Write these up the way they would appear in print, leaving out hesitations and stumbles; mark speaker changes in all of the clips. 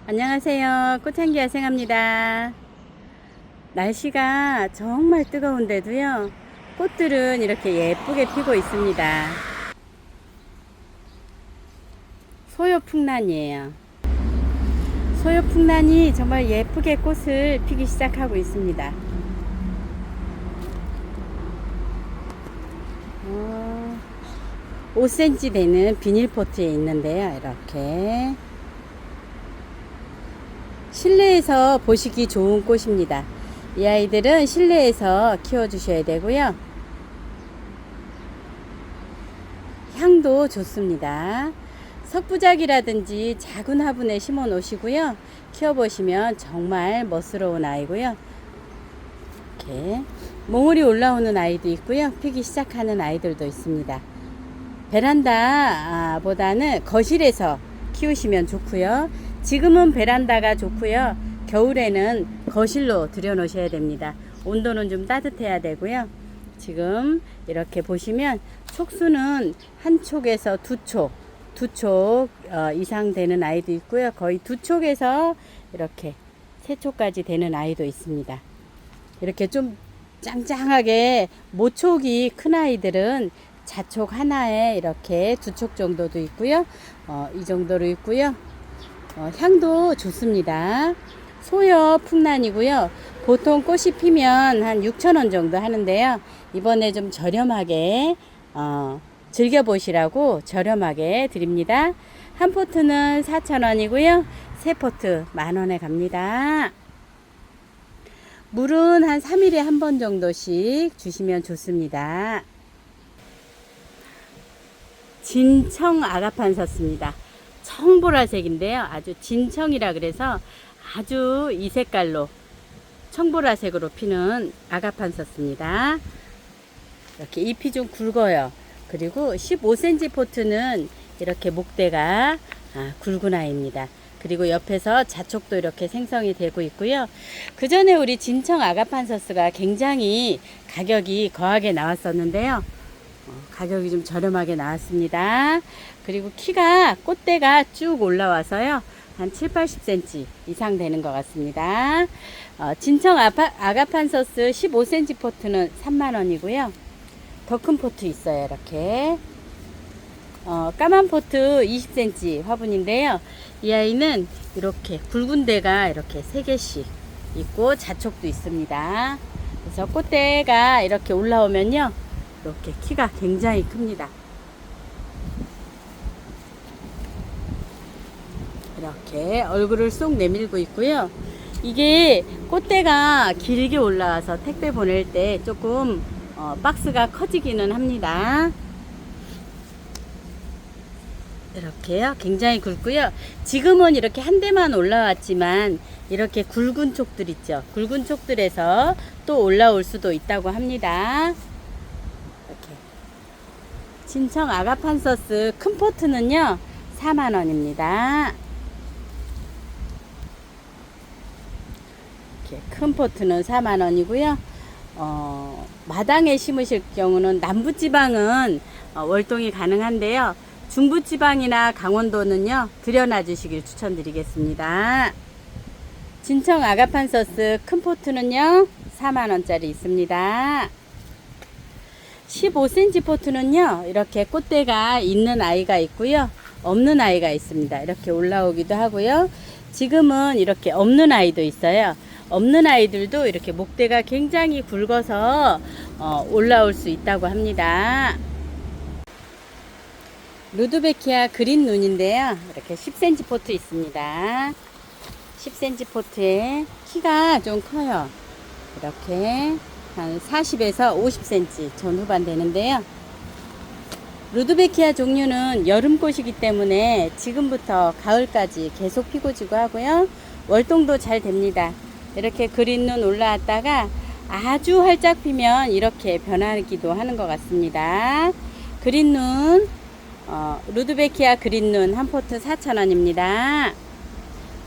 Speaker 1: 안녕하세요. 꽃향기 야생합니다. 날씨가 정말 뜨거운데도요, 꽃들은 이렇게 예쁘게 피고 있습니다. 소요풍란이에요. 소요풍란이 정말 예쁘게 꽃을 피기 시작하고 있습니다. 5cm 되는 비닐포트에 있는데요. 이렇게 실내에서 보시기 좋은 꽃입니다. 이 아이들은 실내에서 키워주셔야 되고요. 향도 좋습니다. 석부작이라든지 작은 화분에 심어 놓으시고요. 키워보시면 정말 멋스러운 아이고요. 이렇게 몽울이 올라오는 아이도 있고요. 피기 시작하는 아이들도 있습니다. 베란다보다는 거실에서 키우시면 좋고요. 지금은 베란다가 좋고요. 겨울에는 거실로 들여 놓으셔야 됩니다. 온도는 좀 따뜻해야 되고요. 지금 이렇게 보시면 촉수는 한 촉에서 두 촉 이상 되는 아이도 있고요. 거의 두 촉에서 이렇게 세 촉까지 되는 아이도 있습니다. 이렇게 좀 짱짱하게 모촉이 큰 아이들은 자촉 하나에 이렇게 두 촉 정도도 있고요. 이 정도로 있고요. 향도 좋습니다. 소여 풍란이고요. 보통 꽃이 피면 한 6,000원 정도 하는데요. 이번에 좀 저렴하게 즐겨보시라고 저렴하게 드립니다. 한 포트는 4,000원이고요. 세 포트 10,000원에 갑니다. 물은 한 3일에 한 번 정도씩 주시면 좋습니다. 진청 아가판서스입니다. 청보라색인데요. 아주 진청이라 그래서 아주 이 색깔로 청보라색으로 피는 아가판서스입니다. 이렇게 잎이 좀 굵어요. 그리고 15cm 포트는 이렇게 목대가 굵은 아이입니다. 그리고 옆에서 자촉도 이렇게 생성이 되고 있고요. 그 전에 우리 진청 아가판서스가 굉장히 가격이 거하게 나왔었는데요. 가격이 좀 저렴하게 나왔습니다. 그리고 키가 꽃대가 쭉 올라와서요. 한 7, 80cm 이상 되는 것 같습니다. 진청 아가판서스 15cm 포트는 30,000원이고요. 더 큰 포트 있어요. 이렇게 까만 포트 20cm 화분인데요. 이 아이는 이렇게 굵은 데가 이렇게 3개씩 있고 자촉도 있습니다. 그래서 꽃대가 이렇게 올라오면요, 이렇게 키가 굉장히 큽니다. 이렇게 얼굴을 쏙 내밀고 있고요. 이게 꽃대가 길게 올라와서 택배 보낼 때 조금 박스가 커지기는 합니다. 이렇게요. 굉장히 굵고요. 지금은 이렇게 한 대만 올라왔지만 이렇게 굵은 촉들 있죠. 굵은 촉들에서 또 올라올 수도 있다고 합니다. 이렇게 진청 아가판서스 큰 포트는요 40,000원입니다. 이렇게 큰 포트는 40,000원이고요. 마당에 심으실 경우는 남부지방은 월동이 가능한데요. 중부지방이나 강원도는요 들여놔 주시길 추천드리겠습니다. 진청 아가판서스 큰 포트는요 40,000원짜리 있습니다. 15cm 포트는요 이렇게 꽃대가 있는 아이가 있고요, 없는 아이가 있습니다. 이렇게 올라오기도 하고요. 지금은 이렇게 없는 아이도 있어요. 없는 아이들도 이렇게 목대가 굉장히 굵어서 올라올 수 있다고 합니다. 루드베키아 그린 눈인데요. 이렇게 10cm 포트 있습니다. 10cm 포트에 키가 좀 커요. 이렇게 한 40에서 50cm 전후반 되는데요. 루드베키아 종류는 여름꽃이기 때문에 지금부터 가을까지 계속 피고 지고 하고요. 월동도 잘 됩니다. 이렇게 그린 눈 올라왔다가 아주 활짝 피면 이렇게 변하기도 하는 것 같습니다. 그린 눈, 루드베키아 그린 눈 한 포트 4,000원입니다.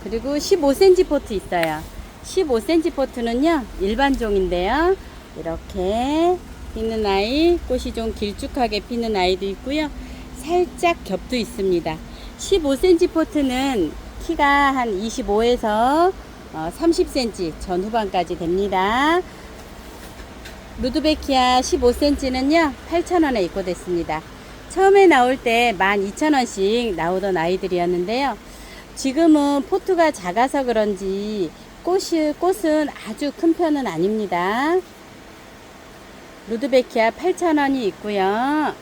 Speaker 1: 그리고 15cm 포트 있어요. 15cm 포트는요 일반종인데요. 이렇게 피는 아이, 꽃이 좀 길쭉하게 피는 아이도 있고요. 살짝 겹도 있습니다. 15cm 포트는 키가 한 25에서 30cm 전후반까지 됩니다. 루드베키아 15cm는요 8,000원에 입고됐습니다. 처음에 나올 때 12,000원씩 나오던 아이들이었는데요. 지금은 포트가 작아서 그런지 꽃은 아주 큰 편은 아닙니다. 루드베키아 8,000원이 있고요.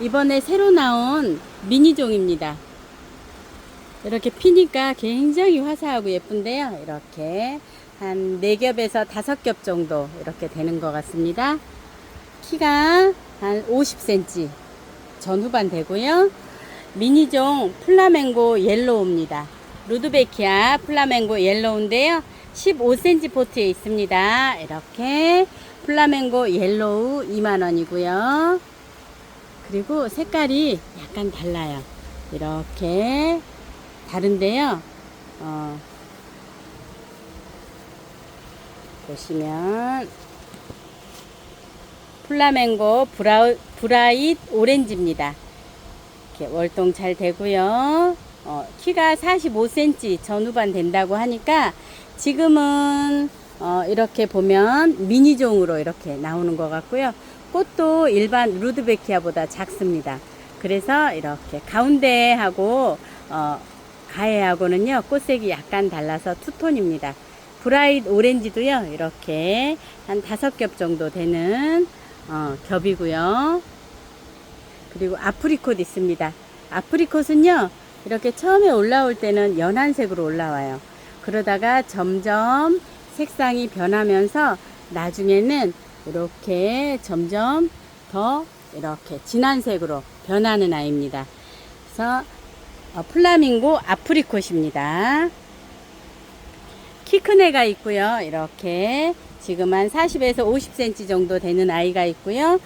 Speaker 1: 이번에 새로 나온 미니종입니다. 이렇게 피니까 굉장히 화사하고 예쁜데요. 이렇게 한 4겹에서 5겹 정도 이렇게 되는 것 같습니다. 키가 한 50cm 전후반 되고요. 미니종 플라멩고 옐로우입니다. 루드베키아 플라멩고 옐로우인데요. 15cm 포트에 있습니다. 이렇게 플라멩고 옐로우 2만원이고요. 그리고 색깔이 약간 달라요. 이렇게 다른데요. 보시면 플라멩고 브라잇 오렌지입니다. 이렇게 월동 잘 되고요. 키가 45cm 전후반 된다고 하니까 지금은 이렇게 보면 미니종으로 이렇게 나오는 것 같고요. 꽃도 일반 루드베키아보다 작습니다. 그래서 이렇게 가운데하고 가해하고는요 꽃색이 약간 달라서 투톤입니다. 브라잇 오렌지도요 이렇게 한 5겹 정도 되는 겹이고요. 그리고 아프리콧 있습니다. 아프리콧은요 이렇게 처음에 올라올 때는 연한색으로 올라와요. 그러다가 점점 색상이 변하면서 나중에는 이렇게 점점 더 이렇게 진한 색으로 변하는 아이입니다. 그래서 플라밍고 아프리콧입니다. 키 큰 애가 있고요. 이렇게 지금 한 40에서 50cm 정도 되는 아이가 있고요.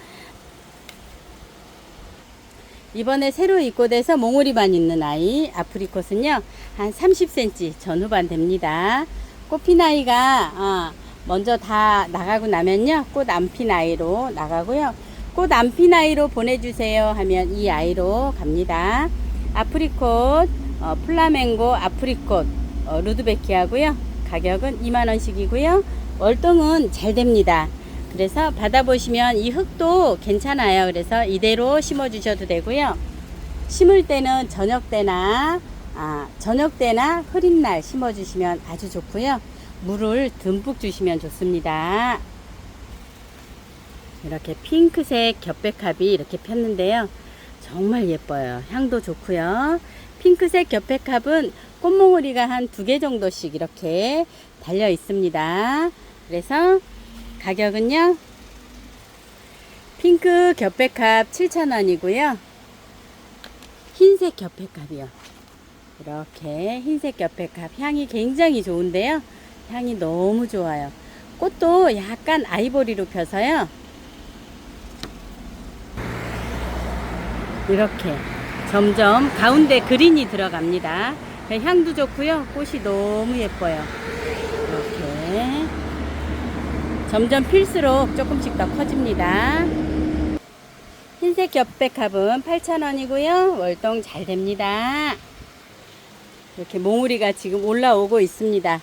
Speaker 1: 이번에 새로 입고돼서 몽우리만 있는 아이 아프리콧은요 한 30cm 전후반 됩니다. 꽃핀 아이가 먼저 다 나가고 나면요 꽃 안 핀 아이로 나가고요. 꽃 안 핀 아이로 보내주세요 하면 이 아이로 갑니다. 아프리콧 플라멩고 아프리콧 루드베키아고요. 가격은 2만원씩이고요. 월동은 잘 됩니다. 그래서 받아보시면 이 흙도 괜찮아요. 그래서 이대로 심어 주셔도 되고요. 심을 때는 저녁 때나 흐린 날 심어 주시면 아주 좋고요. 물을 듬뿍 주시면 좋습니다. 이렇게 핑크색 겹백합이 이렇게 폈는데요. 정말 예뻐요. 향도 좋고요. 핑크색 겹백합은 꽃몽우리가 한 2개 정도씩 이렇게 달려 있습니다. 그래서 가격은요 핑크 겹백합 7,000원이고요. 흰색 겹백합이요. 이렇게 흰색 겹백합 향이 굉장히 좋은데요. 향이 너무 좋아요. 꽃도 약간 아이보리로 펴서요. 이렇게 점점 가운데 그린이 들어갑니다. 향도 좋고요. 꽃이 너무 예뻐요. 이렇게 점점 필수록 조금씩 더 커집니다. 흰색 겹백합은 8,000원이고요. 월동 잘 됩니다. 이렇게 몽우리가 지금 올라오고 있습니다.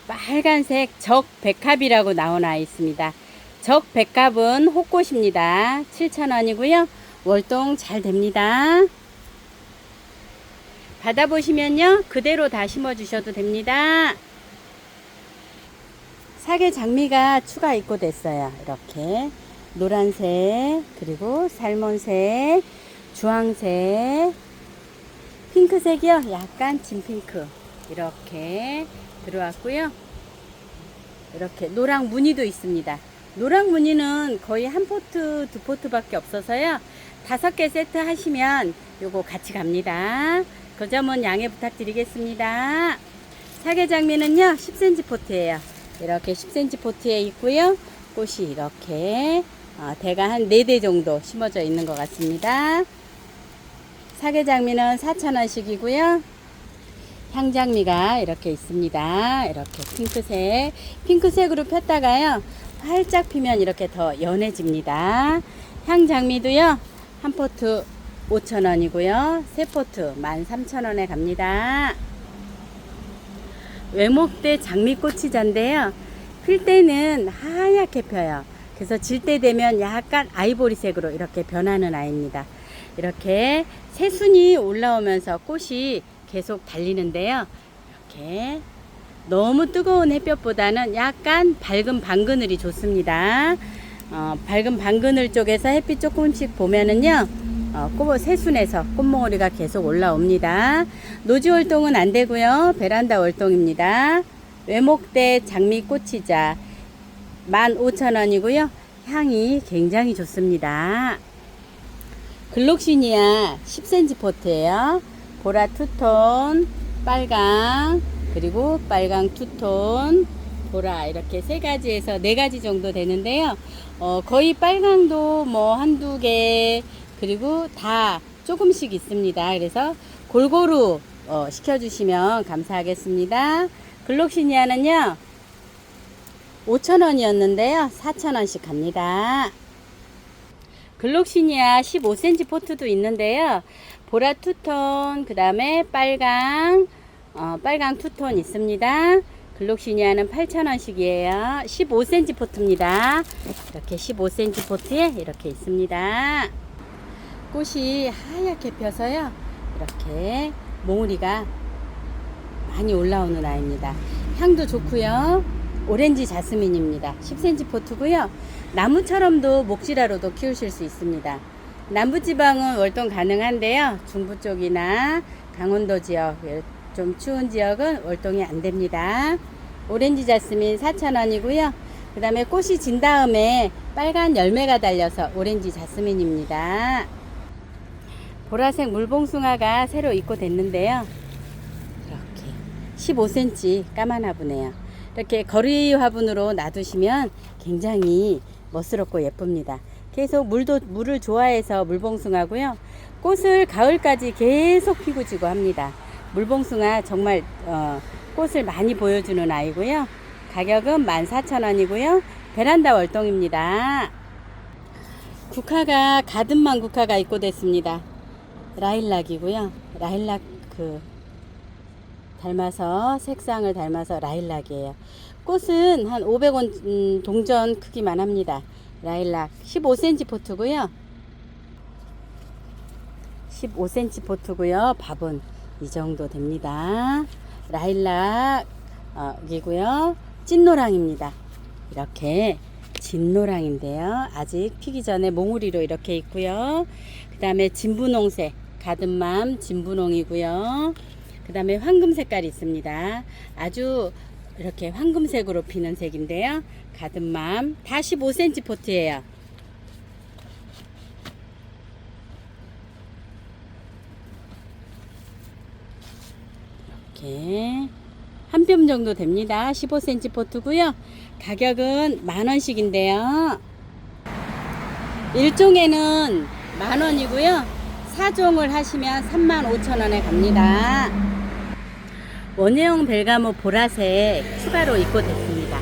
Speaker 1: 빨간색 적백합이라고 나오나 있습니다. 적백합은 호꽃입니다. 7,000원이고요. 월동 잘 됩니다. 받아보시면요 그대로 다 심어 주셔도 됩니다. 사계 장미가 추가 입고됐어요. 이렇게 노란색, 그리고 살몬색, 주황색, 핑크색이요 약간 진핑크 이렇게 들어왔고요. 이렇게 노랑 무늬도 있습니다. 노랑 무늬는 거의 한 포트, 2포트 밖에 없어서요. 5개 세트 하시면 요거 같이 갑니다. 그 점은 양해 부탁드리겠습니다. 사계장미는요 10cm 포트예요. 이렇게 10cm 포트에 있고요. 꽃이 이렇게 대가 한 4대 정도 심어져 있는 것 같습니다. 사계장미는 4,000원씩이고요. 향장미가 이렇게 있습니다. 이렇게 핑크색으로 폈다가요 활짝 피면 이렇게 더 연해집니다. 향장미도요 한 포트 5,000원이고요. 세 포트 13,000원에 갑니다. 외목대 장미꽃이잔데요. 필 때는 하얗게 펴요. 그래서 질 때 되면 약간 아이보리색으로 이렇게 변하는 아이입니다. 이렇게 새순이 올라오면서 꽃이 계속 달리는데요. 이렇게 너무 뜨거운 햇볕보다는 약간 밝은 반그늘이 좋습니다. 밝은 반그늘 쪽에서 햇빛 조금씩 보면은요, 새순에서 꽃몽오리가 계속 올라옵니다. 노지 월동은 안 되고요. 베란다 월동입니다. 외목대 장미꽃이자 15,000원이고요. 향이 굉장히 좋습니다. 글록시니아 10cm 포트예요. 보라 투톤, 빨강, 그리고 빨강 투톤, 보라 이렇게 세 가지에서 네 가지 정도 되는데요. 거의 빨강도 뭐 한두 개, 그리고 다 조금씩 있습니다. 그래서 골고루 시켜주시면 감사하겠습니다. 글록시니아는요 5,000원이었는데요 4,000원씩 갑니다. 글록시니아 15cm 포트도 있는데요. 보라 투톤, 그 다음에 빨강 투톤 있습니다. 글록시니아는 8,000원씩이에요. 15cm 포트입니다. 이렇게 15cm 포트에 이렇게 있습니다. 꽃이 하얗게 펴서요. 이렇게 몽우리가 많이 올라오는 아이입니다. 향도 좋고요. 오렌지 자스민입니다. 10cm 포트고요. 나무처럼도 목지라로도 키우실 수 있습니다. 남부지방은 월동 가능한데요. 중부 쪽이나 강원도 지역, 좀 추운 지역은 월동이 안 됩니다. 오렌지 자스민 4,000원이고요. 그 다음에 꽃이 진 다음에 빨간 열매가 달려서 오렌지 자스민입니다. 보라색 물봉숭아가 새로 입고됐는데요. 이렇게 15cm 까만 화분이에요. 이렇게 거리 화분으로 놔두시면 굉장히 멋스럽고 예쁩니다. 계속 물을 좋아해서 물봉숭아고요. 꽃을 가을까지 계속 피고 지고 합니다. 물봉숭아 정말 꽃을 많이 보여주는 아이고요. 가격은 14,000원이고요. 베란다 월동입니다. 국화가 가든만 국화가 입고됐습니다. 라일락이고요. 라일락 닮아서 색상을 닮아서 라일락이에요. 꽃은 한 500원 동전 크기만 합니다. 라일락 15cm 포트고요. 15cm 포트고요. 밥은 이 정도 됩니다. 라일락이고요. 찐노랑입니다. 이렇게 진노랑인데요. 아직 피기 전에 몽우리로 이렇게 있고요. 그 다음에 진분홍색 가든맘 진분홍이고요. 그 다음에 황금 색깔이 있습니다. 아주 이렇게 황금색으로 피는 색인데요. 가든맘 다 15cm 포트예요. 이렇게 한 뼘 정도 됩니다. 15cm 포트고요. 가격은 10,000원씩인데요. 1종에는 10,000원이고요. 4종을 하시면 35,000원에 갑니다. 원예용 벨가모 보라색 추가로 입고됐습니다.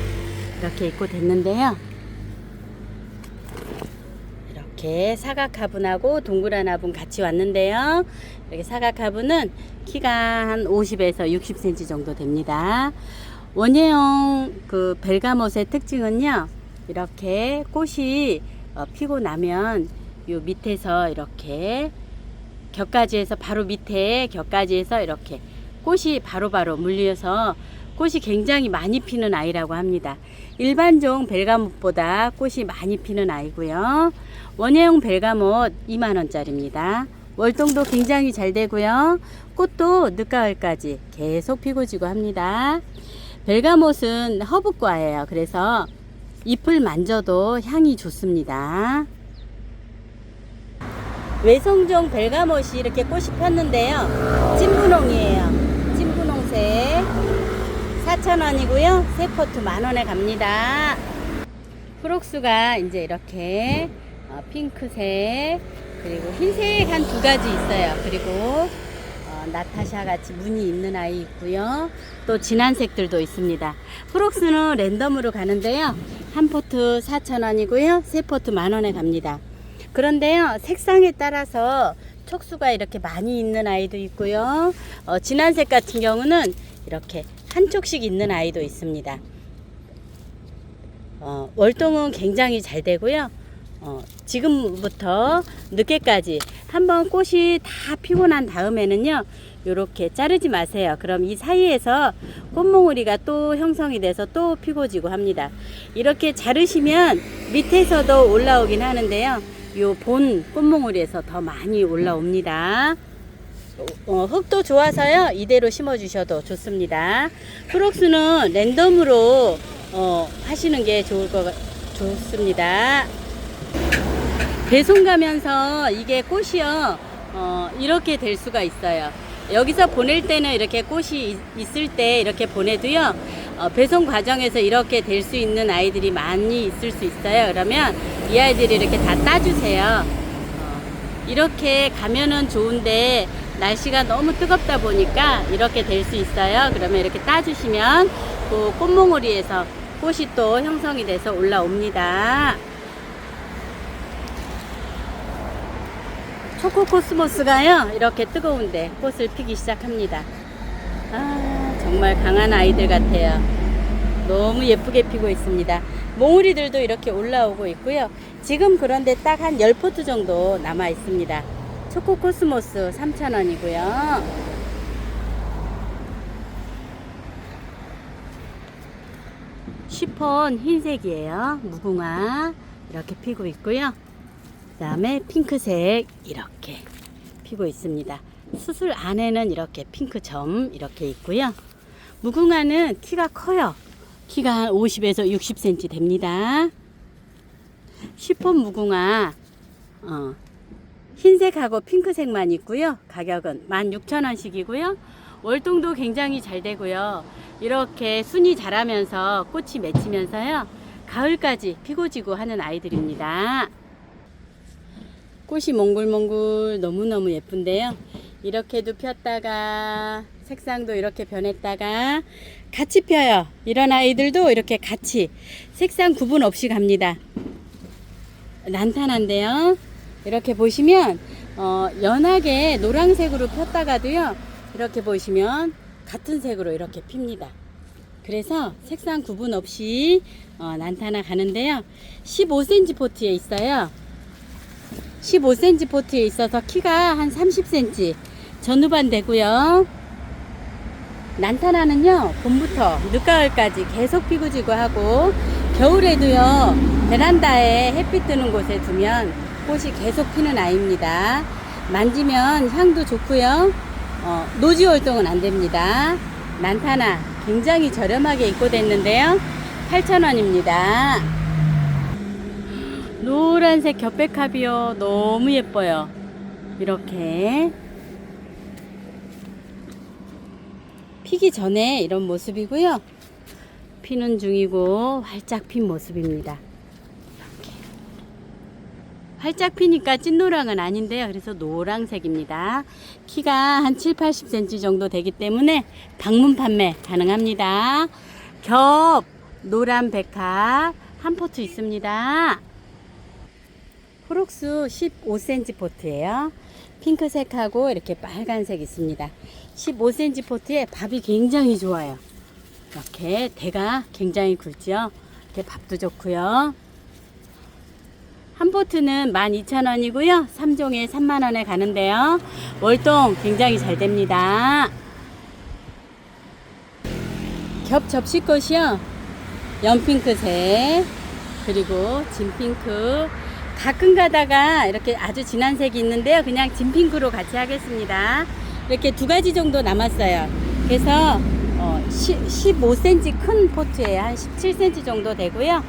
Speaker 1: 이렇게 입고됐는데요. 이렇게 사각 화분하고 동그란 화분 같이 왔는데요. 이렇게 사각 화분은 키가 한 50에서 60cm 정도 됩니다. 원예용 벨가못의 특징은요. 이렇게 꽃이 피고 나면 요 밑에서 이렇게 격가지에서 바로 밑에 격가지에서 이렇게 꽃이 바로바로 물려서 꽃이 굉장히 많이 피는 아이라고 합니다. 일반종 벨가못보다 꽃이 많이 피는 아이고요. 원예용 벨가못 20,000원짜리입니다. 월동도 굉장히 잘 되고요. 꽃도 늦가을까지 계속 피고 지고 합니다. 벨가못은 허브과예요. 그래서 잎을 만져도 향이 좋습니다. 외성종 벨가못이 이렇게 꽃이 폈는데요. 찐분홍이에요. 찐분홍색 4,000원이고요. 세 포트 10,000원에 갑니다. 프록수가 이제 이렇게 핑크색 그리고 흰색 한 2가지 있어요. 그리고 나타샤 같이 무늬 있는 아이 있고요. 또 진한 색들도 있습니다. 프록스는 랜덤으로 가는데요. 한 포트 4,000원이고요. 세 포트 10,000원에 갑니다. 그런데요, 색상에 따라서 촉수가 이렇게 많이 있는 아이도 있고요. 진한 색 같은 경우는 이렇게 한 쪽씩 있는 아이도 있습니다. 월동은 굉장히 잘 되고요. 지금부터 늦게까지 한번 꽃이 다 피고 난 다음에는요, 요렇게 자르지 마세요. 그럼 이 사이에서 꽃몽우리가 또 형성이 돼서 또 피고 지고 합니다. 이렇게 자르시면 밑에서도 올라오긴 하는데요, 요 본 꽃몽우리에서 더 많이 올라옵니다. 흙도 좋아서요, 이대로 심어 주셔도 좋습니다. 프록스는 랜덤으로 하시는 게 좋습니다. 배송 가면서 이게 꽃이요, 이렇게 될 수가 있어요. 여기서 보낼 때는 이렇게 꽃이 있을 때 이렇게 보내도요, 배송 과정에서 이렇게 될 수 있는 아이들이 많이 있을 수 있어요. 그러면 이 아이들이 이렇게 다 따주세요. 이렇게 가면은 좋은데 날씨가 너무 뜨겁다 보니까 이렇게 될 수 있어요. 그러면 이렇게 따주시면 그 꽃몽우리에서 꽃이 또 형성이 돼서 올라옵니다. 초코코스모스가요, 이렇게 뜨거운데 꽃을 피기 시작합니다. 정말 강한 아이들 같아요. 너무 예쁘게 피고 있습니다. 몽우리들도 이렇게 올라오고 있고요. 지금 그런데 딱 한 10포트 정도 남아 있습니다. 초코코스모스 3,000원이고요. 쉬폰 흰색이에요. 무궁화 이렇게 피고 있고요. 그 다음에 핑크색 이렇게 피고 있습니다. 수술 안에는 이렇게 핑크 점 이렇게 있고요. 무궁화는 키가 커요. 키가 50에서 60cm 됩니다. 쉬폰 무궁화 흰색하고 핑크색만 있고요. 가격은 16,000원씩이고요. 월동도 굉장히 잘 되고요. 이렇게 순이 자라면서 꽃이 맺히면서요, 가을까지 피고 지고 하는 아이들입니다. 꽃이 몽글몽글 너무너무 예쁜데요. 이렇게도 폈다가 색상도 이렇게 변했다가 같이 펴요. 이런 아이들도 이렇게 같이 색상 구분 없이 갑니다. 난탄한데요. 이렇게 보시면 연하게 노란색으로 폈다가도요, 이렇게 보시면 같은 색으로 이렇게 핍니다. 그래서 색상 구분 없이 난타나 가는데요. 15cm 포트에 있어요. 15cm 포트에 있어서 키가 한 30cm 전후반 되고요. 난타나는요, 봄부터 늦가을까지 계속 피고 지고 하고, 겨울에도요, 베란다에 햇빛 드는 곳에 두면 꽃이 계속 피는 아이입니다. 만지면 향도 좋고요. 노지 활동은 안 됩니다. 난타나 굉장히 저렴하게 입고됐는데요. 8,000원입니다. 노란색 겹백합이요. 너무 예뻐요. 이렇게 피기 전에 이런 모습이고요. 피는 중이고 활짝 핀 모습입니다. 이렇게 활짝 피니까 찐노랑은 아닌데요. 그래서 노란색입니다. 키가 한 7, 80cm 정도 되기 때문에 방문 판매 가능합니다. 겹 노란 백합 한 포트 있습니다. 프록스 15cm 포트예요. 핑크색하고 이렇게 빨간색 있습니다. 15cm 포트에 밥이 굉장히 좋아요. 이렇게 대가 굉장히 굵죠. 이렇게 밥도 좋고요. 한 포트는 12,000원이고요. 3종에 30,000원에 가는데요. 월동 굉장히 잘 됩니다. 겹 접시꽃이요. 연핑크색 그리고 진핑크, 가끔 가다가 이렇게 아주 진한 색이 있는데요. 그냥 진핑크로 같이 하겠습니다. 이렇게 두 가지 정도 남았어요. 그래서 15cm 큰 포트에 한 17cm 정도 되고요.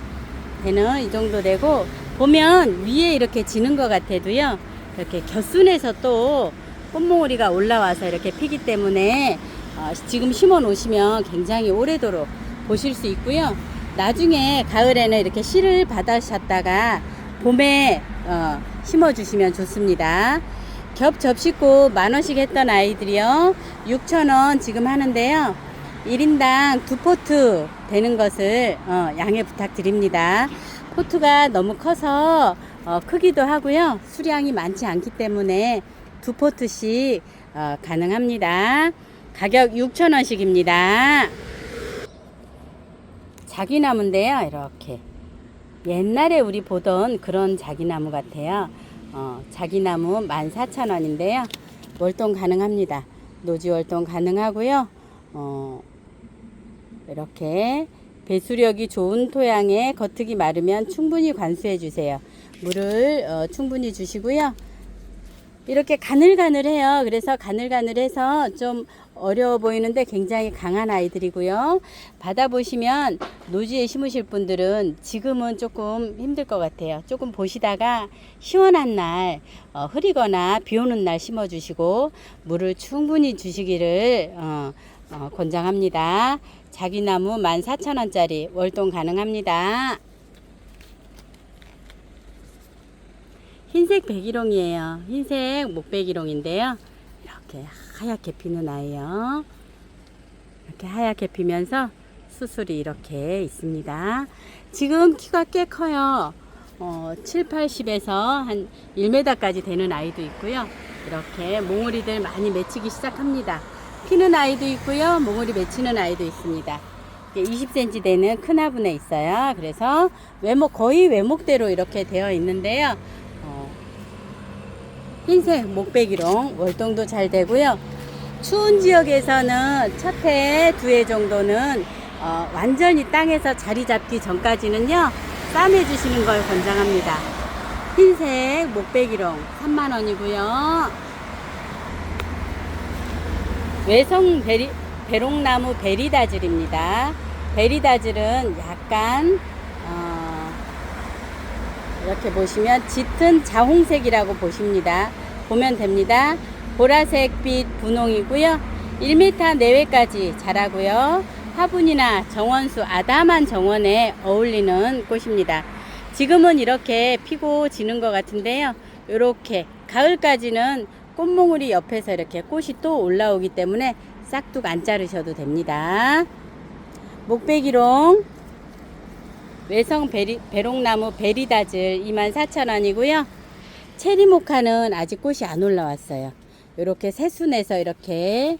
Speaker 1: 걔는 이 정도 되고, 보면 위에 이렇게 지는 것 같아도요, 이렇게 곁순에서 또 꽃몽우리가 올라와서 이렇게 피기 때문에 지금 심어 놓으시면 굉장히 오래도록 보실 수 있고요. 나중에 가을에는 이렇게 씨를 받으셨다가 봄에 심어 주시면 좋습니다. 겹 접시꽃 10,000원씩 했던 아이들이요, 6,000원 지금 하는데요. 1인당 2포트 되는 것을 양해 부탁드립니다. 포트가 너무 커서 크기도 하고요, 수량이 많지 않기 때문에 2포트씩 가능합니다. 가격 6,000원씩입니다. 자기나무인데요. 이렇게 옛날에 우리 보던 그런 자기나무 같아요. 자기나무 14,000원인데요. 월동 가능합니다. 노지 월동 가능하고요. 이렇게 배수력이 좋은 토양에 겉흙이 마르면 충분히 관수해 주세요. 물을 충분히 주시고요. 이렇게 가늘가늘해요. 그래서 가늘가늘해서 좀 어려워 보이는데 굉장히 강한 아이들이고요. 받아보시면 노지에 심으실 분들은 지금은 조금 힘들 것 같아요. 조금 보시다가 시원한 날, 흐리거나 비 오는 날 심어주시고 물을 충분히 주시기를 권장합니다. 자기나무 14,000원짜리 월동 가능합니다. 흰색 백일홍이에요. 흰색 목백일홍인데요. 이렇게 하얗게 피는 아이요. 이렇게 하얗게 피면서 수술이 이렇게 있습니다. 지금 키가 꽤 커요. 7, 80에서 한 1m까지 되는 아이도 있고요. 이렇게 몽우리들 많이 맺히기 시작합니다. 피는 아이도 있고요. 몽우리 맺히는 아이도 있습니다. 20cm 되는 큰 화분에 있어요. 그래서 거의 외목대로 이렇게 되어 있는데요. 흰색 목백일홍 월동도 잘 되고요. 추운 지역에서는 첫 해, 두 해 정도는 완전히 땅에서 자리 잡기 전까지는요, 쌈해 주시는 걸 권장합니다. 흰색 목백일홍 3만원이고요. 외성 배롱나무 베리다즐입니다. 베리다즐은 약간 이렇게 보시면 짙은 자홍색이라고 보면 됩니다. 보라색빛 분홍이고요. 1m 내외까지 자라고요. 화분이나 정원수 아담한 정원에 어울리는 꽃입니다. 지금은 이렇게 피고 지는 것 같은데요. 이렇게 가을까지는 꽃몽우리 옆에서 이렇게 꽃이 또 올라오기 때문에 싹둑 안 자르셔도 됩니다. 목백일홍 외성 배롱나무 베리다즐 24,000원이고요. 체리모카는 아직 꽃이 안 올라왔어요. 이렇게 새순에서 이렇게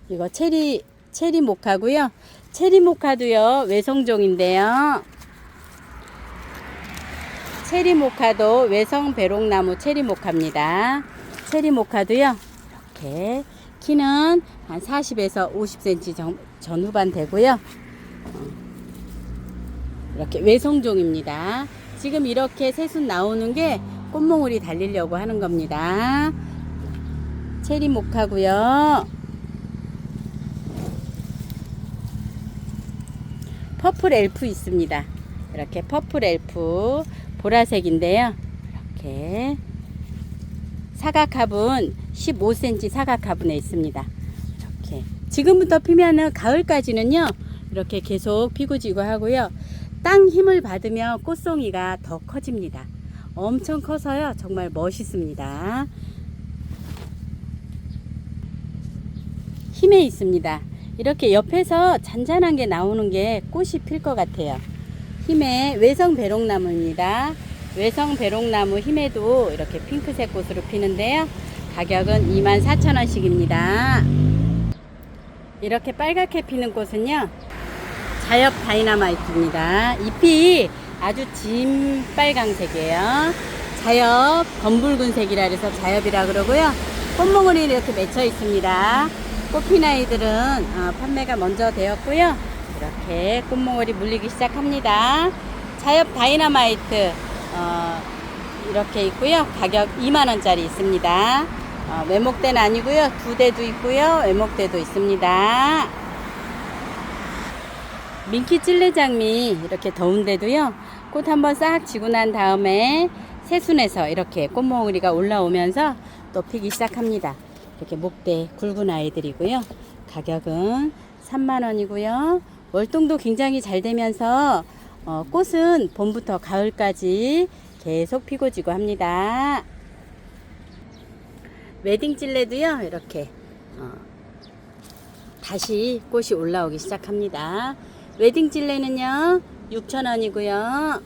Speaker 1: 이거 체리모카고요. 체리모카도요 외성종인데요. 체리모카도 외성 배롱나무 체리모카입니다. 체리모카도요 이렇게 키는 한 40에서 50cm 전후반 되고요. 이렇게 외성종입니다. 지금 이렇게 새순 나오는 게 꽃몽우리 달리려고 하는 겁니다. 체리 모카고요. 퍼플 엘프 있습니다. 이렇게 퍼플 엘프 보라색인데요. 이렇게 사각화분 15cm 사각화분에 있습니다. 이렇게 지금부터 피면은 가을까지는요 이렇게 계속 피고 지고 하고요. 땅 힘을 받으면 꽃송이가 더 커집니다. 엄청 커서요 정말 멋있습니다. 힘에 있습니다. 이렇게 옆에서 잔잔한 게 나오는 게 꽃이 필 것 같아요. 힘에 외성 배롱나무입니다. 외성 배롱나무 힘에도 이렇게 핑크색 꽃으로 피는데요. 가격은 24,000원씩입니다. 이렇게 빨갛게 피는 꽃은요. 자엽 다이너마이트입니다. 잎이 아주 진 빨강색이에요. 자엽 검붉은색이라 해서 자엽이라 그러고요. 꽃몽우리 이렇게 맺혀 있습니다. 꽃핀 아이들은 판매가 먼저 되었고요. 이렇게 꽃몽우리 물리기 시작합니다. 자엽 다이너마이트 이렇게 있고요. 가격 2만원짜리 있습니다. 외목대는 아니고요. 2대도 있고요. 외목대도 있습니다. 민키 찔레장미 이렇게 더운데도요. 꽃 한번 싹 지고 난 다음에 새순에서 이렇게 꽃몽우리가 올라오면서 또 피기 시작합니다. 이렇게 목대 굵은 아이들이고요. 가격은 3만원이고요. 월동도 굉장히 잘 되면서 꽃은 봄부터 가을까지 계속 피고 지고 합니다. 웨딩 찔레도요. 이렇게 다시 꽃이 올라오기 시작합니다. 웨딩 찔레는요 6,000원이고요.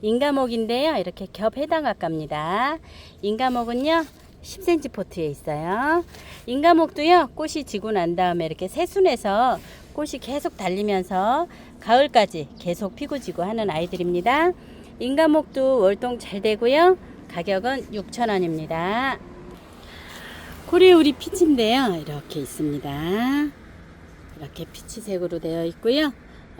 Speaker 1: 인가목인데요. 이렇게 겹 해당 아깝니다. 인가목은요 10cm 포트에 있어요. 인가목도요, 꽃이 지고 난 다음에 이렇게 새순에서 꽃이 계속 달리면서 가을까지 계속 피고 지고 하는 아이들입니다. 인가목도 월동 잘 되고요. 가격은 6,000원입니다. 코레오리 피치인데요. 이렇게 있습니다. 이렇게 피치색으로 되어 있고요.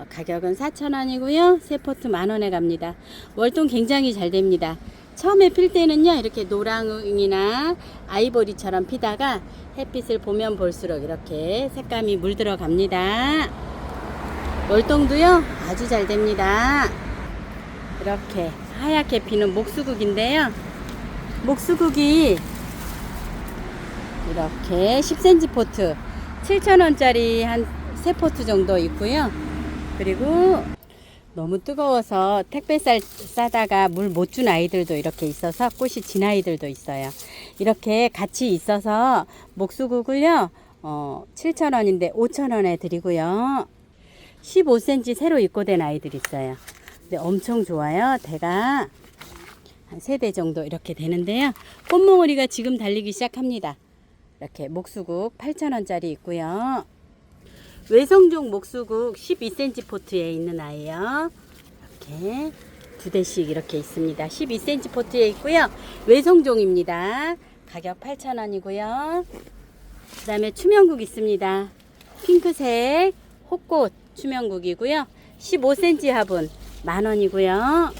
Speaker 1: 가격은 4,000원이고요. 새 포트 10,000원에 갑니다. 월동 굉장히 잘 됩니다. 처음에 필 때는요, 이렇게 노랑이나 아이보리처럼 피다가 햇빛을 보면 볼수록 이렇게 색감이 물들어 갑니다. 월동도요, 아주 잘 됩니다. 이렇게 하얗게 피는 목수국인데요. 목수국이 이렇게 10cm 포트 7,000원짜리 한 3포트 정도 있고요. 그리고 너무 뜨거워서 택배 싸다가 물 못 준 아이들도 이렇게 있어서 꽃이 진 아이들도 있어요. 이렇게 같이 있어서 목수국을요 7,000원인데 5,000원에 드리고요. 15cm 새로 입고된 아이들 있어요. 근데 엄청 좋아요. 대가 한 3대 정도 이렇게 되는데요. 꽃몽오리가 지금 달리기 시작합니다. 이렇게 목수국 8,000원짜리 있고요. 외성종 목수국 12cm 포트에 있는 아이요. 이렇게 2대씩 이렇게 있습니다. 12cm 포트에 있고요. 외성종입니다. 가격 8,000원이고요. 그 다음에 추명국 있습니다. 핑크색 호꽃 추명국이고요. 15cm 화분 10,000원이고요.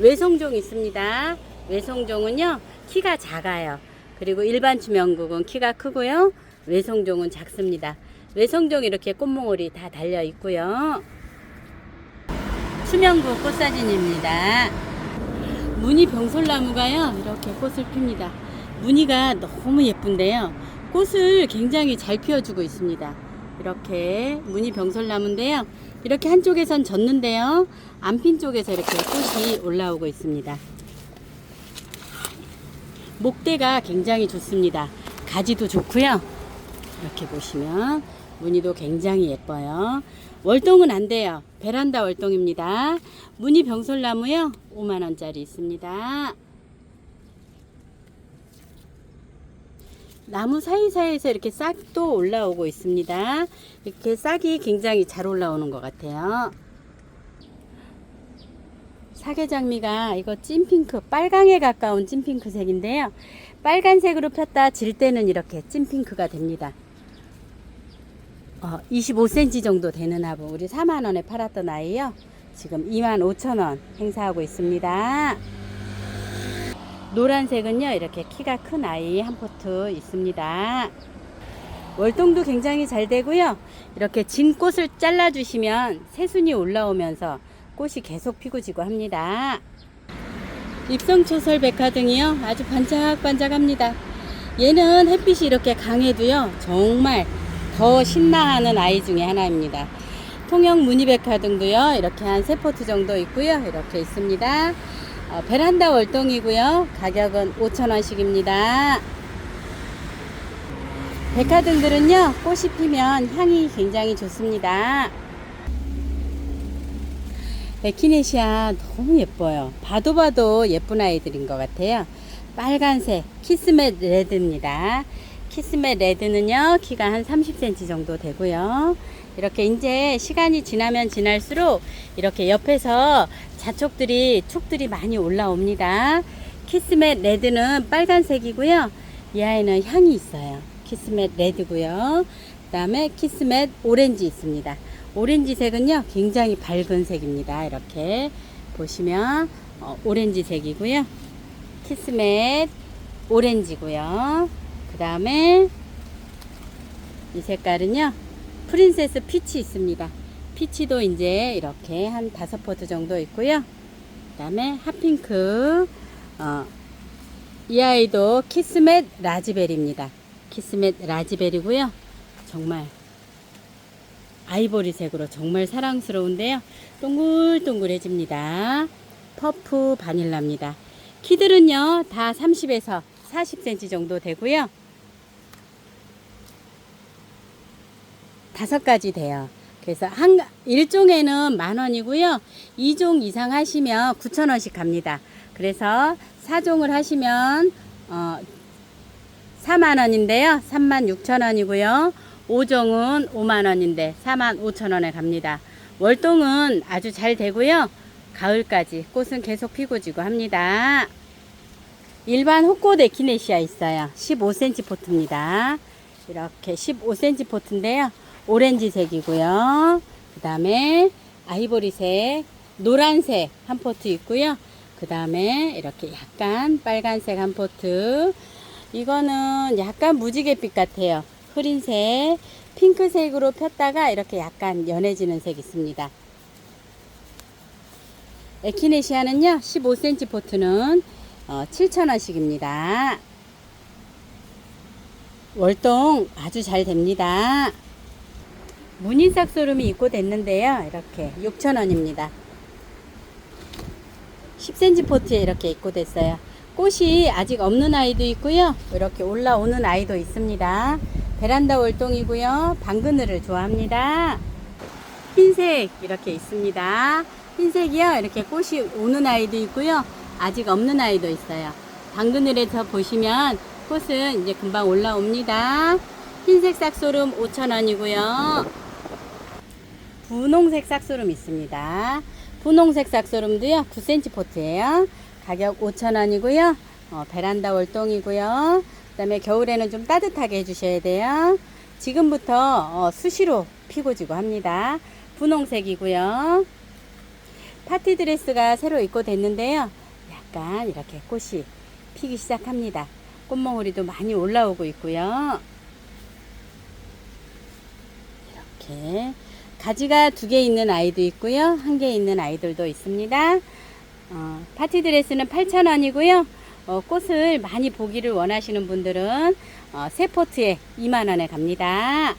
Speaker 1: 외성종 있습니다. 외성종은요, 키가 작아요. 그리고 일반 추명국은 키가 크고요. 외성종은 작습니다. 외성종 이렇게 꽃몽오리 다 달려 있고요. 추명국 꽃사진입니다. 무늬 병솔나무가요, 이렇게 꽃을 핍니다. 무늬가 너무 예쁜데요. 꽃을 굉장히 잘 피워주고 있습니다. 이렇게 무늬 병솔나무인데요. 이렇게 한쪽에선 졌는데요. 안 핀 쪽에서 이렇게 꽃이 올라오고 있습니다. 목대가 굉장히 좋습니다. 가지도 좋고요. 이렇게 보시면 무늬도 굉장히 예뻐요. 월동은 안 돼요. 베란다 월동입니다. 무늬 병솔나무요. 5만원짜리 있습니다. 나무 사이사이에서 이렇게 싹도 올라오고 있습니다. 이렇게 싹이 굉장히 잘 올라오는 것 같아요. 사계장미가 이거 찐핑크, 빨강에 가까운 찐핑크색인데요. 빨간색으로 폈다 질 때는 이렇게 찐핑크가 됩니다. 25cm 정도 되는 화분, 우리 4만원에 팔았던 아이요. 지금 25,000원 행사하고 있습니다. 노란색은요, 이렇게 키가 큰 아이 한 포트 있습니다. 월동도 굉장히 잘 되고요. 이렇게 진 꽃을 잘라주시면 새순이 올라오면서 꽃이 계속 피고 지고 합니다. 입성초설 백화등이요, 아주 반짝반짝합니다. 얘는 햇빛이 이렇게 강해도요, 정말 더 신나하는 아이 중에 하나입니다. 통영 무늬백화등도요, 이렇게 한 3포트 정도 있고요. 이렇게 있습니다. 베란다 월동이고요. 가격은 5,000원씩입니다. 백화등들은요, 꽃이 피면 향이 굉장히 좋습니다. 에키네시아 너무 예뻐요. 봐도 예쁜 아이들인 것 같아요. 빨간색 키스멧 레드입니다. 키스멧 레드는요, 키가 한 30cm 정도 되고요. 이렇게 이제 시간이 지나면 지날수록 이렇게 옆에서 자촉들이 촉들이 많이 올라옵니다. 키스멧 레드는 빨간색이고요. 이 아이는 향이 있어요. 키스멧 레드고요. 그 다음에 키스멧 오렌지 있습니다. 오렌지색은요, 굉장히 밝은 색입니다. 이렇게 보시면 오렌지색이고요. 키스멧 오렌지고요. 그 다음에 이 색깔은요, 프린세스 피치 있습니다. 피치도 이제 이렇게 한 5포트 정도 있고요. 그 다음에 핫핑크, 이 아이도 키스멧 라즈베리입니다. 키스멧 라즈베리고요. 정말 아이보리색으로 정말 사랑스러운데요. 동글동글해집니다. 퍼프 바닐라입니다. 키들은요, 다 30에서 40cm 정도 되고요. 5가지 돼요. 그래서 1종에는 10,000원이고요. 2종 이상 하시면 9,000원씩 갑니다. 그래서 4종을 하시면 4만원인데요. 36,000원이고요. 5종은 5만원인데 45,000원에 갑니다. 월동은 아주 잘 되고요. 가을까지 꽃은 계속 피고 지고 합니다. 일반 호꽃 에키네시아 있어요. 15cm 포트입니다. 이렇게 15cm 포트인데요. 오렌지색이고요. 그 다음에 아이보리색, 노란색 한 포트 있고요. 그 다음에 이렇게 약간 빨간색 한 포트. 이거는 약간 무지갯빛 같아요. 흐린색, 핑크색으로 폈다가 이렇게 약간 연해지는 색 있습니다. 에키네시아는요, 15cm 포트는 7,000원씩입니다. 월동 아주 잘 됩니다. 무늬싹소름이 입고됐는데요. 이렇게 6,000원입니다. 10cm 포트에 이렇게 입고됐어요. 꽃이 아직 없는 아이도 있고요. 이렇게 올라오는 아이도 있습니다. 베란다 월동이고요. 방그늘을 좋아합니다. 흰색 이렇게 있습니다. 흰색이요. 이렇게 꽃이 오는 아이도 있고요. 아직 없는 아이도 있어요. 방그늘에서 보시면 꽃은 이제 금방 올라옵니다. 흰색 싹소름 5,000원이고요. 분홍색 싹소름 있습니다. 분홍색 싹소름도요. 9cm 포트예요. 가격 5,000원이고요. 베란다 월동이고요. 그 다음에 겨울에는 좀 따뜻하게 해주셔야 돼요. 지금부터 수시로 피고 지고 합니다. 분홍색이고요. 파티 드레스가 새로 입고됐는데요. 약간 이렇게 꽃이 피기 시작합니다. 꽃몽우리도 많이 올라오고 있고요. 이렇게 가지가 2개 있는 아이도 있고요. 1개 있는 아이들도 있습니다. 파티 드레스는 8,000원이고요. 꽃을 많이 보기를 원하시는 분들은 3포트에 2만원에 갑니다.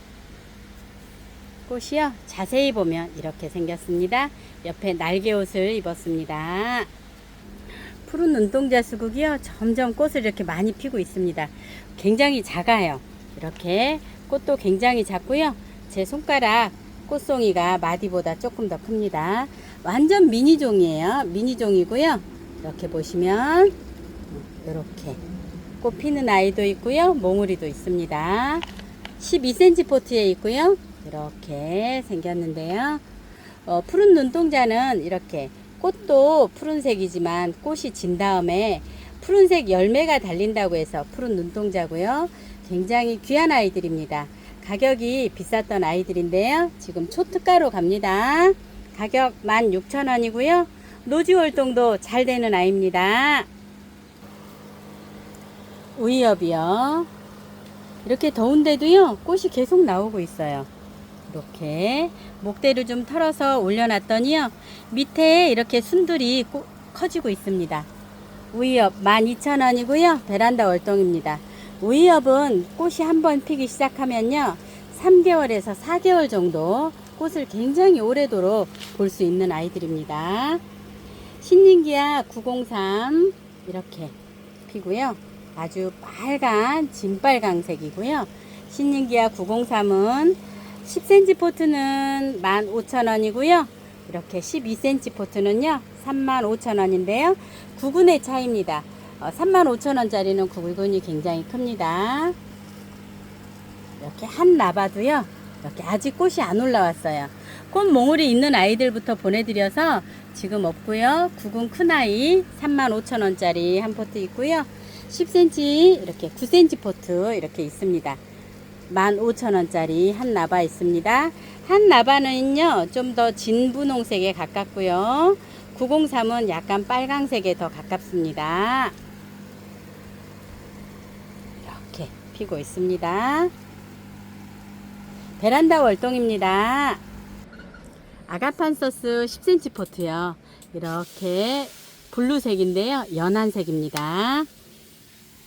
Speaker 1: 꽃이요. 자세히 보면 이렇게 생겼습니다. 옆에 날개옷을 입었습니다. 푸른 눈동자 수국이요. 점점 꽃을 이렇게 많이 피고 있습니다. 굉장히 작아요. 이렇게 꽃도 굉장히 작고요. 제 손가락 꽃송이가 마디보다 조금 더 큽니다. 완전 미니종이에요. 미니종이고요. 이렇게 보시면 이렇게 꽃 피는 아이도 있고요. 몽우리도 있습니다. 12cm 포트에 있고요. 이렇게 생겼는데요. 푸른 눈동자는 이렇게 꽃도 푸른색이지만 꽃이 진 다음에 푸른색 열매가 달린다고 해서 푸른 눈동자고요. 굉장히 귀한 아이들입니다. 가격이 비쌌던 아이들인데요. 지금 초특가로 갑니다. 가격 16,000원이고요. 노지월동도 잘 되는 아이입니다. 우이업이요. 이렇게 더운데도요. 꽃이 계속 나오고 있어요. 이렇게 목대를 좀 털어서 올려놨더니요. 밑에 이렇게 순들이 커지고 있습니다. 우이업 12,000원이고요. 베란다 월동입니다. 우이업은 꽃이 한번 피기 시작하면요. 3개월에서 4개월 정도 꽃을 굉장히 오래도록 볼 수 있는 아이들입니다. 신nin기아 903 이렇게 피고요. 아주 빨간 진빨강색이고요. 신nin기아 903은 10cm 포트는 15,000원이고요. 이렇게 12cm 포트는요 35,000원인데요. 구근의 차이입니다. 35,000원짜리는 구근이 굉장히 큽니다. 이렇게 한 나바도요. 이렇게 아직 꽃이 안 올라왔어요. 꽃몽울이 있는 아이들부터 보내드려서 지금 없고요. 구근 큰아이 35,000원짜리 한 포트 있고요. 10cm 이렇게 9cm 포트 이렇게 있습니다. 15,000원짜리 한 나바 있습니다. 한 나바는요 좀 더 진분홍색에 가깝고요. 903은 약간 빨강색에 더 가깝습니다. 이렇게 피고 있습니다. 베란다 월동입니다. 아가판서스 10cm 포트요. 이렇게 블루색인데요. 연한색입니다.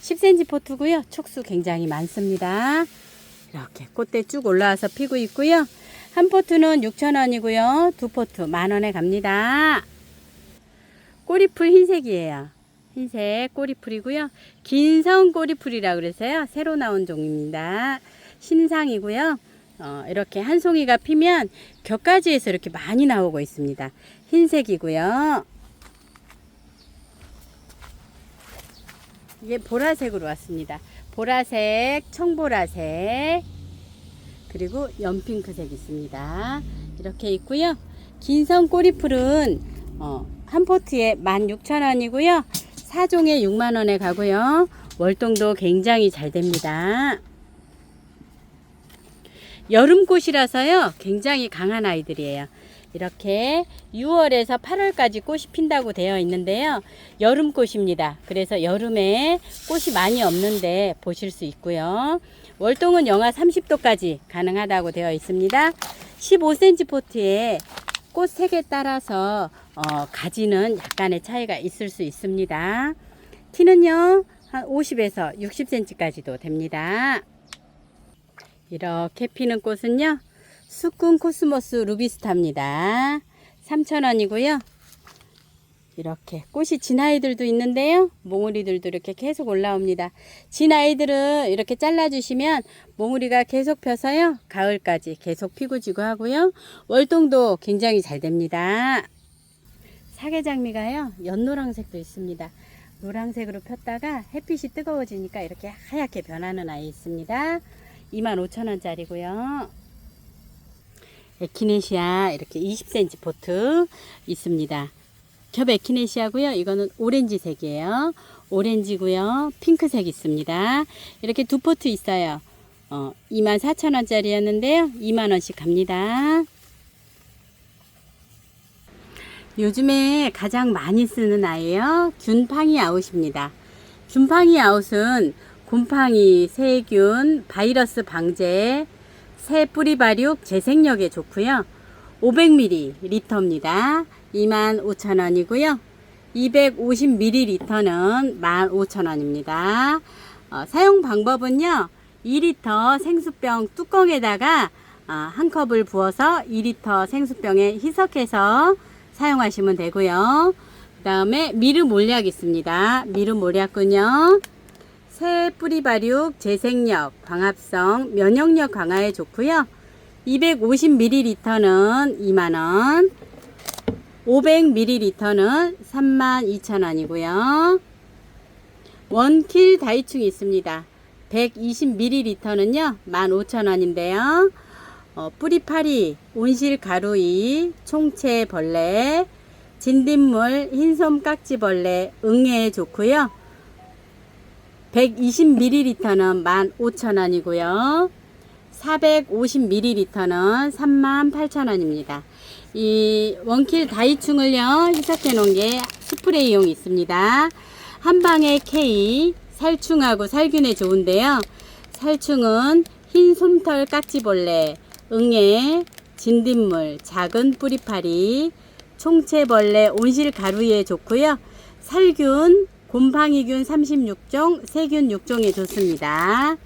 Speaker 1: 10cm 포트고요. 촉수 굉장히 많습니다. 이렇게 꽃대 쭉 올라와서 피고 있고요. 한 포트는 6,000원이고요. 두 포트 만원에 갑니다. 꼬리풀 흰색이에요. 흰색 꼬리풀이고요. 긴성 꼬리풀이라 그래서요. 새로 나온 종입니다. 신상이고요. 이렇게 한 송이가 피면 격가지에서 이렇게 많이 나오고 있습니다. 흰색이고요. 이게 보라색으로 왔습니다. 보라색, 청보라색, 그리고 연핑크색 있습니다. 이렇게 있고요. 긴선 꼬리풀은 한 포트에 16,000원이고요. 4종에 6만원에 가고요. 월동도 굉장히 잘 됩니다. 여름꽃이라서요 굉장히 강한 아이들이에요. 이렇게 6월에서 8월까지 꽃이 핀다고 되어 있는데요, 여름꽃입니다. 그래서 여름에 꽃이 많이 없는데 보실 수 있고요. 월동은 영하 30도까지 가능하다고 되어 있습니다. 15cm 포트에 꽃 색에 따라서 가지는 약간의 차이가 있을 수 있습니다. 키는요 한 50에서 60cm까지도 됩니다. 이렇게 피는 꽃은요 수꾼 코스모스 루비스타입니다. 3,000원이고요. 이렇게 꽃이 진 아이들도 있는데요, 몽우리들도 이렇게 계속 올라옵니다. 진 아이들은 이렇게 잘라 주시면 몽우리가 계속 펴서요 가을까지 계속 피고 지고 하고요. 월동도 굉장히 잘 됩니다. 사계장미가요 연노랑색도 있습니다. 노란색으로 폈다가 햇빛이 뜨거워지니까 이렇게 하얗게 변하는 아이 있습니다. 25,000원짜리고요. 에키네시아 이렇게 20cm 포트 있습니다. 겹 에키네시아고요. 이거는 오렌지색이에요. 오렌지고요. 핑크색 있습니다. 이렇게 두 포트 있어요. 24,000원짜리였는데요. 2만원씩 갑니다. 요즘에 가장 많이 쓰는 아이예요. 균팡이 아웃입니다. 균팡이 아웃은 곰팡이, 세균, 바이러스 방제, 새 뿌리 발육, 재생력에 좋고요. 500ml입니다. 25,000원이고요. 250ml는 15,000원입니다. 사용 방법은요, 2리터 생수병 뚜껑에다가 한 컵을 부어서 2리터 생수병에 희석해서 사용하시면 되고요. 그 다음에 미르몰약 있습니다. 미르몰약은요 새 뿌리 발육, 재생력, 광합성, 면역력 강화에 좋고요. 250ml는 2만원, 500ml는 32,000원이고요. 원킬 다이충이 있습니다. 120ml는요 15,000원인데요. 뿌리파리, 온실가루이, 총채벌레, 진딧물, 흰솜 깍지벌레, 응애에 좋고요. 120ml는 15,000원이고요. 450ml는 38,000원입니다. 이 원킬 다이충을요 희석해 놓은 게 스프레이용이 있습니다. 한방에 K, 살충하고 살균에 좋은데요. 살충은 흰 솜털 깍지벌레, 응애, 진딧물, 작은 뿌리파리, 총채벌레, 온실가루에 좋고요. 살균, 곰팡이균 36종, 세균 6종에 좋습니다.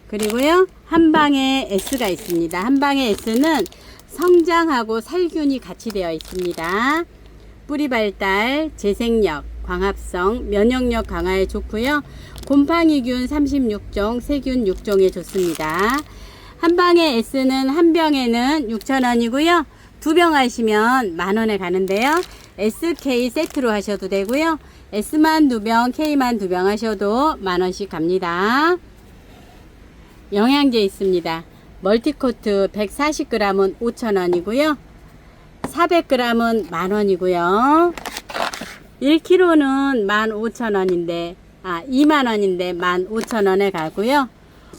Speaker 1: 그리고요 한방에 S가 있습니다. 한방에 S는 성장하고 살균이 같이 되어 있습니다. 뿌리 발달, 재생력, 광합성, 면역력 강화에 좋고요. 곰팡이균 36종, 세균 6종에 좋습니다. 한방에 S는 한 병에는 6,000원이고요. 두 병 하시면 만원에 가는데요. SK 세트로 하셔도 되고요. S만 2병, K만 2병 하셔도 만원씩 갑니다. 영양제 있습니다. 멀티코트 140g은 5,000원이고요. 400g은 만원이고요. 1kg는 15,000원인데 2만원인데 15,000원에 가고요.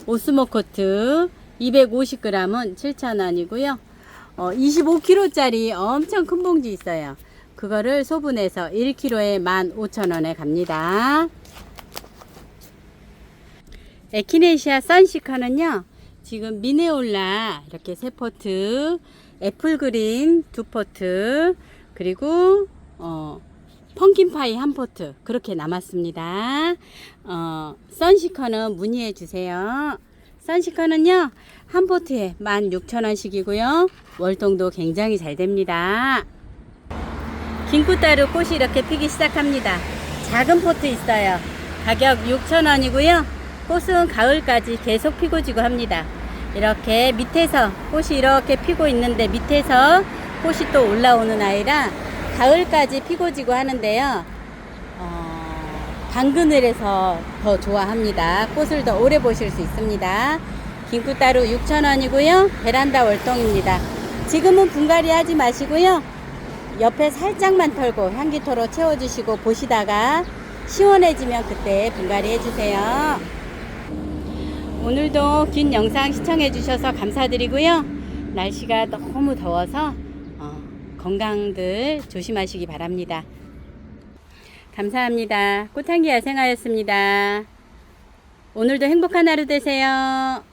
Speaker 1: 오스모코트 250g은 7,000원이고요. 25kg짜리 엄청 큰 봉지 있어요. 그거를 소분해서 1kg에 15,000원에 갑니다. 에키네시아 선시커는요 지금 미네올라 이렇게 3포트, 애플그린 2포트, 그리고 펑킨파이 1포트 그렇게 남았습니다. 선시커는 문의해 주세요. 선시커는요 한 포트에 16,000원씩이고요. 월동도 굉장히 잘 됩니다. 긴쿠따르 꽃이 이렇게 피기 시작합니다. 작은 포트 있어요. 가격 6,000원이고요. 꽃은 가을까지 계속 피고 지고 합니다. 이렇게 밑에서 꽃이 이렇게 피고 있는데 밑에서 꽃이 또 올라오는 아이라 가을까지 피고 지고 하는데요. 당근을해서 더 좋아합니다. 꽃을 더 오래 보실 수 있습니다. 긴쿠따루 6,000원이고요. 베란다 월동입니다. 지금은 분갈이 하지 마시고요. 옆에 살짝만 털고 향기토로 채워주시고 보시다가 시원해지면 그때 분갈이 해주세요. 오늘도 긴 영상 시청해주셔서 감사드리고요. 날씨가 너무 더워서 건강들 조심하시기 바랍니다. 감사합니다. 꽃향기 야생하였습니다. 오늘도 행복한 하루 되세요.